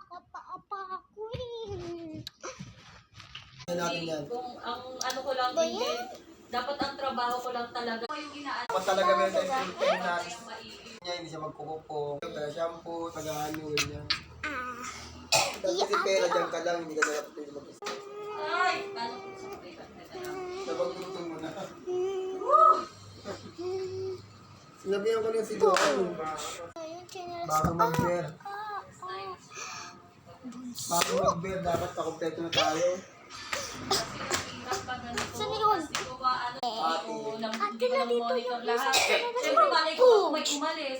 nakapapa ako eh. Natin yan. Kung ang ano ko lang, hindi, dapat ang trabaho ko lang talaga. Yung inaano Dapat talaga meron tayong time na yung maiiwan. niya, hindi siya magkukupo. Taga-shampoo, taga-ano, ganyan. Dapat kasi pera dyan ka lang, hindi ka dapat pwede mag-isa. Ay! Paano kung sa kapitad na tayo? Dapat gusto mo na. Sinabihan ko lang si Joan. Ayun, chinelas. Bago mag-bear. Bago mag-bear, dapat pakompleto na tayo. Hirap pa ganito. Saan yun? Kasi kung ano, Ate. hindi ko Ate na lang dito monitor yung lahat. isa. Siyempre, malay ko kung may umalis.